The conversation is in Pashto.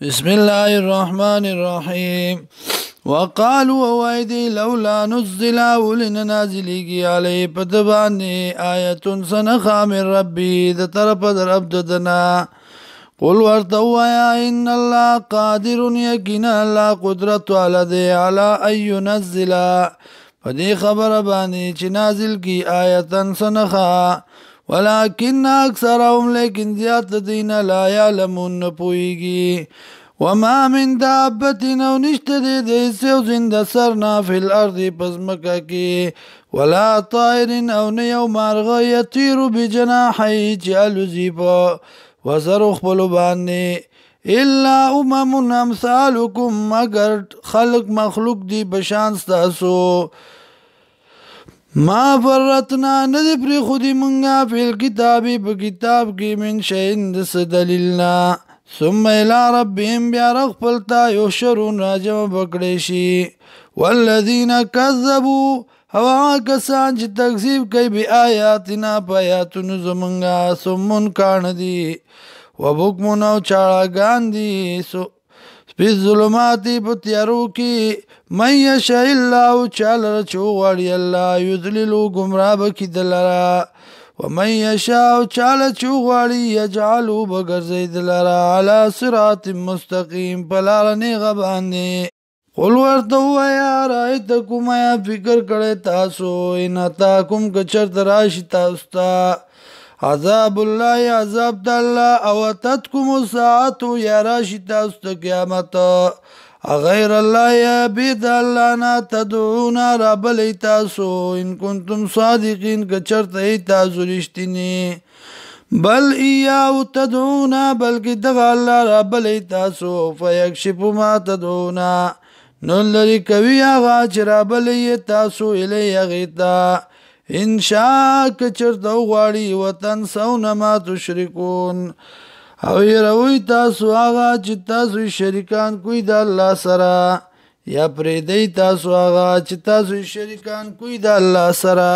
بسم الله الرحمن الرحيم وقالوا وایدی لولا نزل ولن نازلیږي علی پدبانی آیت سنخا من ربی د طرف در عبد دنا قل ورتوا ان الله قادر یقینا الله قدرت علی ان ينزل فدی خبر باندې چې نازل کی آیتن سنخا ولكن اکثرهم لیکن زیات دین لا یعلمون پویږي وما من دابة او نشته د سو زنده سرنا فی الارض پزمکه کی ولا طائر او نه یو مارغه یطیر بجناحی چالوزی په وزر خپل باندې الا امثالکم مگر خلق مخلوق دی بشان تاسو ما فرتنا ندی پر خودی منگا فی الكتابی په کتاب کی من شئین دس دلیلنا ثم الى ربهم بیا رغفلتا یحشرون راجم بکڑیشی والذین کذبوا هوا کسان چې تکذیب کوي بی آیاتنا پا آیاتونو زمنگا سمون کاندی وبکمون او چاڑاگان دی سپیس ظلماتی پتیارو کی من یشاء اللہ چالر چوغاڑی اللہ یذللو گمراہ بکی دلرا ومن یشاء چال چوغاڑی یجعلو بگرزی دلرا علی صراط مستقیم پلارنی غبانی قل ورتو یا رائتکم یا فکر کرے تاسو ان اتاکم کچر تراشی تاستا عذاب اللہ عذاب تاللہ او اتتکم الساعتو یا راشی تاستا قیامت غیر اللہ یا بید اللہ نا تدعونا رب لی تاسو ان کنتم صادقین کچرت ای تاسو رشتینی بل ایاو تدعونا بلکی دغا اللہ رب لی تاسو فیکشپ ما تدعونا نلری کوي آغا چه رب لی تاسو الی اغیتا انشاء کچرت او غاڑی وتنسون ما تشرکون او یروی تاسو آغا چې تاسو شریکان کوئی د الله سره یا پریدی تاسو آغا چې تاسو شریکان کوئی د الله سره